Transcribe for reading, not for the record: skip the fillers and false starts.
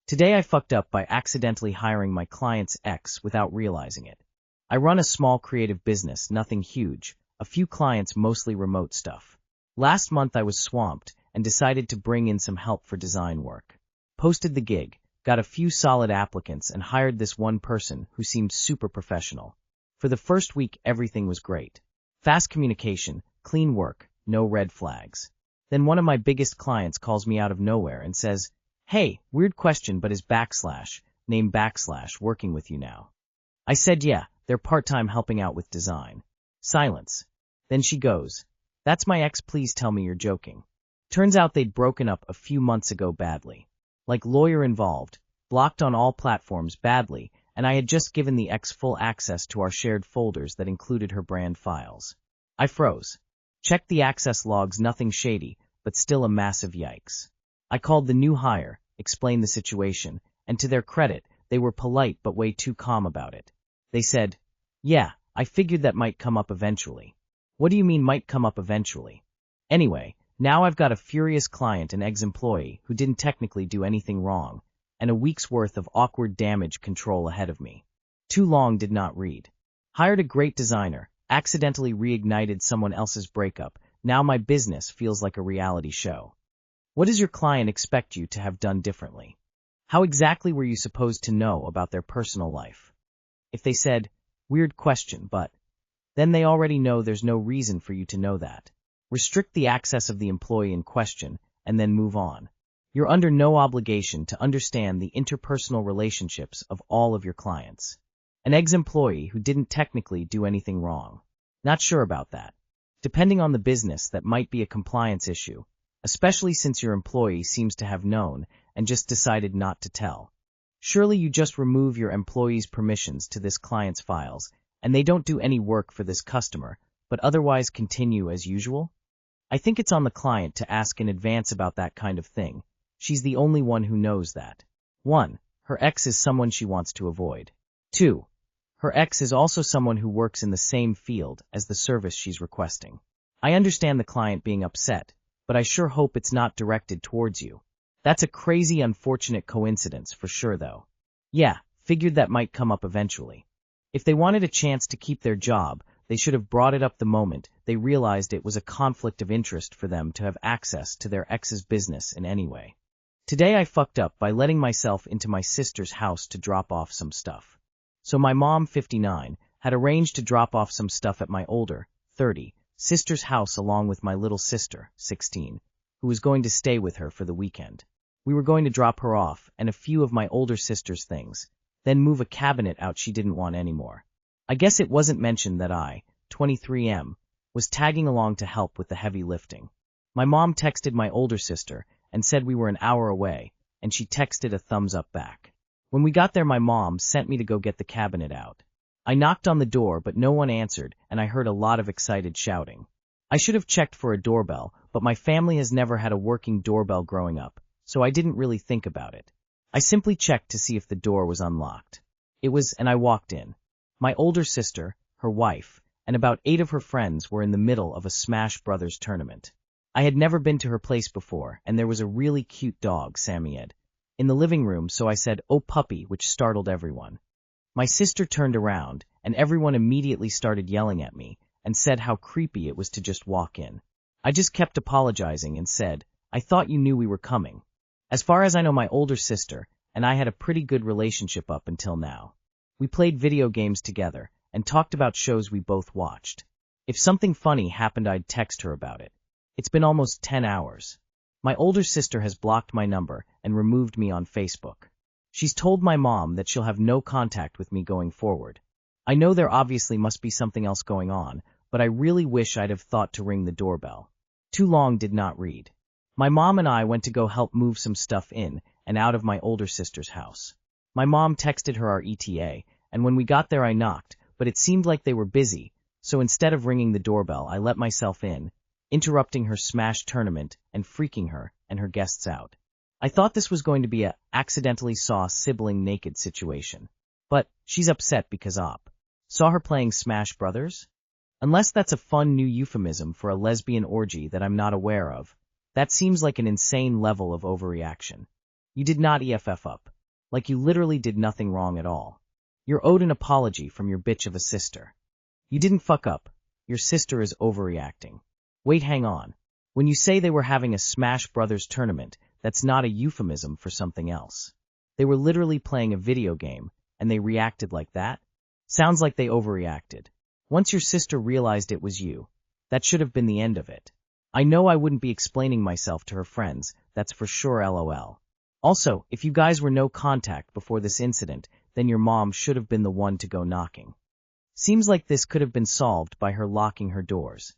Today I fucked up by accidentally hiring my client's ex without realizing it. I run a small creative business, nothing huge, a few clients, mostly remote stuff. Last month I was swamped and decided to bring in some help for design work. Posted the gig, got a few solid applicants, and hired this one person who seemed super professional. For the first week everything was great. Fast communication, clean work, no red flags. Then one of my biggest clients calls me out of nowhere and says, "Hey, weird question, but is name working with you now?" I said, "Yeah, they're part-time helping out with design." Silence. Then she goes, "That's my ex, please tell me you're joking." Turns out they'd broken up a few months ago badly. Like lawyer involved, blocked on all platforms badly, and I had just given the ex full access to our shared folders that included her brand files. I froze. Checked the access logs, nothing shady, but still a massive yikes. I called the new hire, explained the situation, and to their credit, they were polite but way too calm about it. They said, "Yeah, I figured that might come up eventually." What do you mean might come up eventually? Anyway, now I've got a furious client and ex-employee who didn't technically do anything wrong, and a week's worth of awkward damage control ahead of me. Too long did not read. Hired a great designer, accidentally reignited someone else's breakup. Now my business feels like a reality show. What does your client expect you to have done differently? How exactly were you supposed to know about their personal life? If they said, "Weird question, but," then they already know there's no reason for you to know that. Restrict the access of the employee in question, and then move on. You're under no obligation to understand the interpersonal relationships of all of your clients. An ex-employee who didn't technically do anything wrong. Not sure about that. Depending on the business, that might be a compliance issue, especially since your employee seems to have known and just decided not to tell. Surely you just remove your employee's permissions to this client's files, and they don't do any work for this customer, but otherwise continue as usual? I think it's on the client to ask in advance about that kind of thing. She's the only one who knows that. 1. Her ex is someone she wants to avoid. 2. Her ex is also someone who works in the same field as the service she's requesting. I understand the client being upset, but I sure hope it's not directed towards you. That's a crazy, unfortunate coincidence for sure, though. Yeah, figured that might come up eventually. If they wanted a chance to keep their job, they should have brought it up the moment they realized it was a conflict of interest for them to have access to their ex's business in any way. Today I fucked up by letting myself into my sister's house to drop off some stuff. So my mom, 59, had arranged to drop off some stuff at my older, 30, sister's house along with my little sister, 16, who was going to stay with her for the weekend. We were going to drop her off and a few of my older sister's things, then move a cabinet out she didn't want anymore. I guess it wasn't mentioned that I, 23M, was tagging along to help with the heavy lifting. My mom texted my older sister and said we were an hour away, and she texted a thumbs up back. When we got there, my mom sent me to go get the cabinet out. I knocked on the door, but no one answered, and I heard a lot of excited shouting. I should have checked for a doorbell, but my family has never had a working doorbell growing up, so I didn't really think about it. I simply checked to see if the door was unlocked. It was, and I walked in. My older sister, her wife, and about 8 of her friends were in the middle of a Smash Brothers tournament. I had never been to her place before, and there was a really cute dog, Sammyed, in the living room, so I said, "Oh puppy," which startled everyone. My sister turned around, and everyone immediately started yelling at me, and said how creepy it was to just walk in. I just kept apologizing and said, "I thought you knew we were coming." As far as I know, my older sister and I had a pretty good relationship up until now. We played video games together, and talked about shows we both watched. If something funny happened, I'd text her about it. It's been almost 10 hours. My older sister has blocked my number and removed me on Facebook. She's told my mom that she'll have no contact with me going forward. I know there obviously must be something else going on, but I really wish I'd have thought to ring the doorbell. Too long did not read. My mom and I went to go help move some stuff in and out of my older sister's house. My mom texted her our ETA, and when we got there I knocked, but it seemed like they were busy, so instead of ringing the doorbell I let myself in, interrupting her Smash tournament and freaking her and her guests out. I thought this was going to be a accidentally saw sibling naked situation. But she's upset because saw her playing Smash Brothers? Unless that's a fun new euphemism for a lesbian orgy that I'm not aware of, that seems like an insane level of overreaction. You did not EFF up. like you literally did nothing wrong at all. You're owed an apology from your bitch of a sister. You didn't fuck up. Your sister is overreacting. Wait, hang on. When you say they were having a Smash Brothers tournament, that's not a euphemism for something else. They were literally playing a video game, and they reacted like that? Sounds like they overreacted. Once your sister realized it was you, that should have been the end of it. I know I wouldn't be explaining myself to her friends, that's for sure lol. Also, if you guys were no contact before this incident, then your mom should have been the one to go knocking. Seems like this could have been solved by her locking her doors.